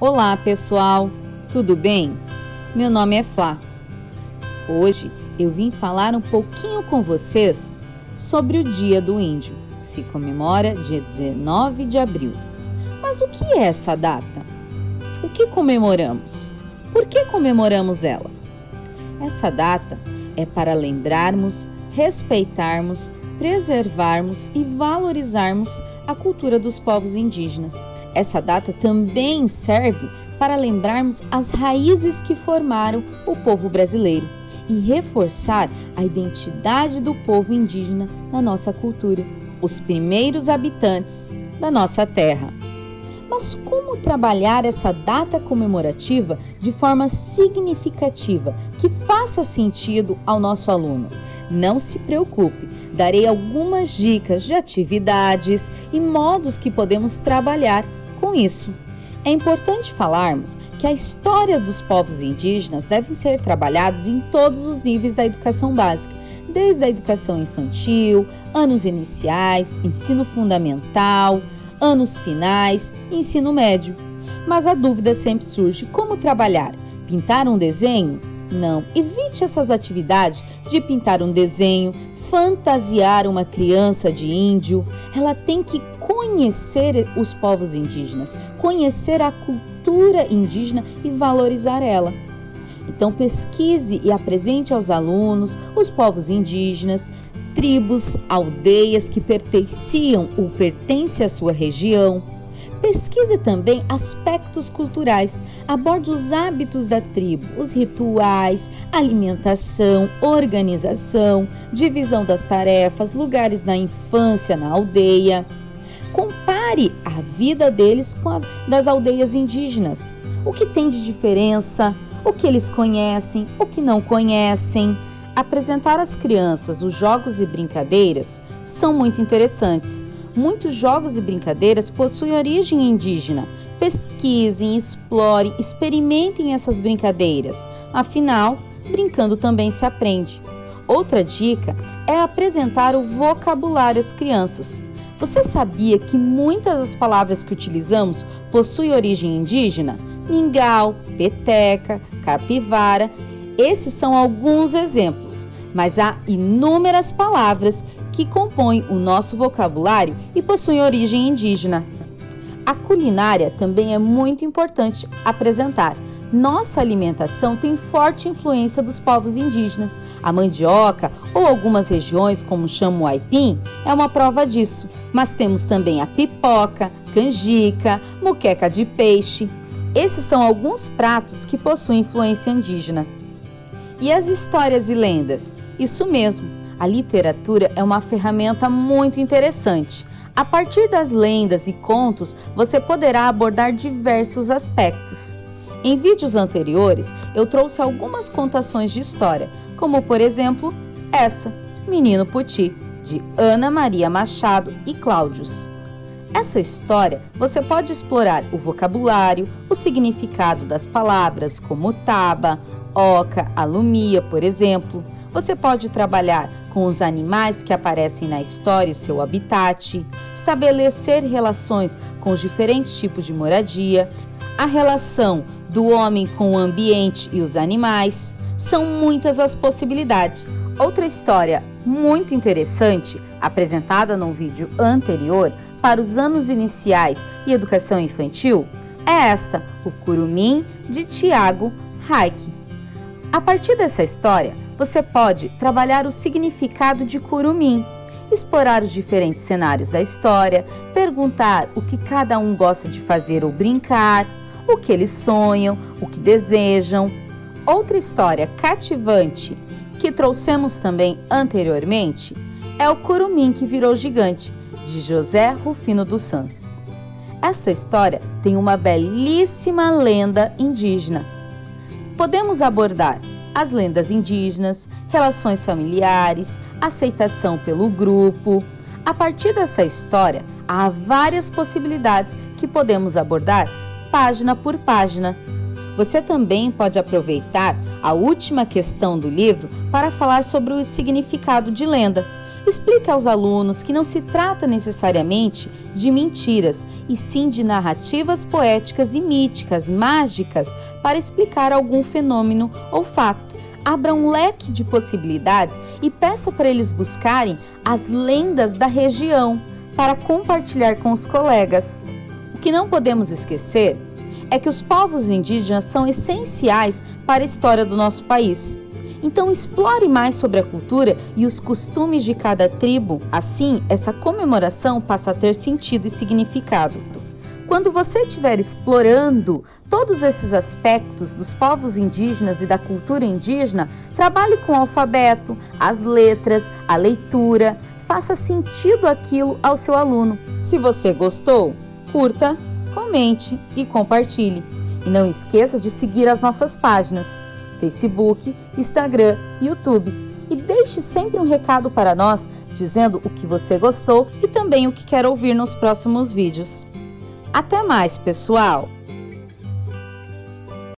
Olá pessoal, tudo bem? Meu nome é Flá. Hoje eu vim falar um pouquinho com vocês sobre o Dia do Índio, que se comemora dia 19 de abril. Mas o que é essa data? O que comemoramos? Por que comemoramos ela? Essa data é para lembrarmos, respeitarmos, preservarmos e valorizarmos a cultura dos povos indígenas. Essa data também serve para lembrarmos as raízes que formaram o povo brasileiro e reforçar a identidade do povo indígena na nossa cultura, os primeiros habitantes da nossa terra. Mas como trabalhar essa data comemorativa de forma significativa, que faça sentido ao nosso aluno? Não se preocupe, darei algumas dicas de atividades e modos que podemos trabalhar com isso. É importante falarmos que a história dos povos indígenas deve ser trabalhados em todos os níveis da educação básica, desde a educação infantil, anos iniciais, ensino fundamental, anos finais, ensino médio. Mas a dúvida sempre surge: como trabalhar? Pintar um desenho? Não, evite essas atividades de pintar um desenho, fantasiar uma criança de índio. Ela tem que conhecer os povos indígenas, conhecer a cultura indígena e valorizar ela. Então pesquise e apresente aos alunos os povos indígenas, tribos, aldeias que pertenciam ou pertencem à sua região. Pesquise também aspectos culturais, aborde os hábitos da tribo, os rituais, alimentação, organização, divisão das tarefas, lugares na infância na aldeia. Compare a vida deles com a das aldeias indígenas. O que tem de diferença, o que eles conhecem, o que não conhecem. Apresentar às crianças os jogos e brincadeiras são muito interessantes. Muitos jogos e brincadeiras possuem origem indígena. Pesquisem, explorem, experimentem essas brincadeiras. Afinal, brincando também se aprende. Outra dica é apresentar o vocabulário às crianças. Você sabia que muitas das palavras que utilizamos possuem origem indígena? Mingau, peteca, capivara. Esses são alguns exemplos, mas há inúmeras palavras que compõem o nosso vocabulário e possuem origem indígena. A culinária também é muito importante apresentar. Nossa alimentação tem forte influência dos povos indígenas. A mandioca, ou algumas regiões como chamam o aipim, é uma prova disso. Mas temos também a pipoca, canjica, moqueca de peixe. Esses são alguns pratos que possuem influência indígena. E as histórias e lendas? Isso mesmo, a literatura é uma ferramenta muito interessante. A partir das lendas e contos, você poderá abordar diversos aspectos. Em vídeos anteriores, eu trouxe algumas contações de história, como por exemplo, essa, Menino Puti, de Ana Maria Machado e Cláudios. Essa história você pode explorar o vocabulário, o significado das palavras como taba, oca, alumia, por exemplo. Você pode trabalhar com os animais que aparecem na história e seu habitat, estabelecer relações com os diferentes tipos de moradia, a relação do homem com o ambiente e os animais. São muitas as possibilidades. Outra história muito interessante, apresentada num vídeo anterior para os anos iniciais e educação infantil, é esta, o Curumim, de Tiago Reich. A partir dessa história, você pode trabalhar o significado de curumim, explorar os diferentes cenários da história, perguntar o que cada um gosta de fazer ou brincar, o que eles sonham, o que desejam. Outra história cativante que trouxemos também anteriormente é o Curumim que Virou Gigante, de José Rufino dos Santos. Essa história tem uma belíssima lenda indígena. Podemos abordar as lendas indígenas, relações familiares, aceitação pelo grupo. A partir dessa história, há várias possibilidades que podemos abordar página por página. Você também pode aproveitar a última questão do livro para falar sobre o significado de lenda. Explique aos alunos que não se trata necessariamente de mentiras, e sim de narrativas poéticas e míticas, mágicas, para explicar algum fenômeno ou fato. Abra um leque de possibilidades e peça para eles buscarem as lendas da região para compartilhar com os colegas. O que não podemos esquecer é que os povos indígenas são essenciais para a história do nosso país. Então explore mais sobre a cultura e os costumes de cada tribo, assim essa comemoração passa a ter sentido e significado. Quando você estiver explorando todos esses aspectos dos povos indígenas e da cultura indígena, trabalhe com o alfabeto, as letras, a leitura, faça sentido aquilo ao seu aluno. Se você gostou, curta, comente e compartilhe. E não esqueça de seguir as nossas páginas Facebook, Instagram, YouTube. E deixe sempre um recado para nós, dizendo o que você gostou e também o que quer ouvir nos próximos vídeos. Até mais, pessoal!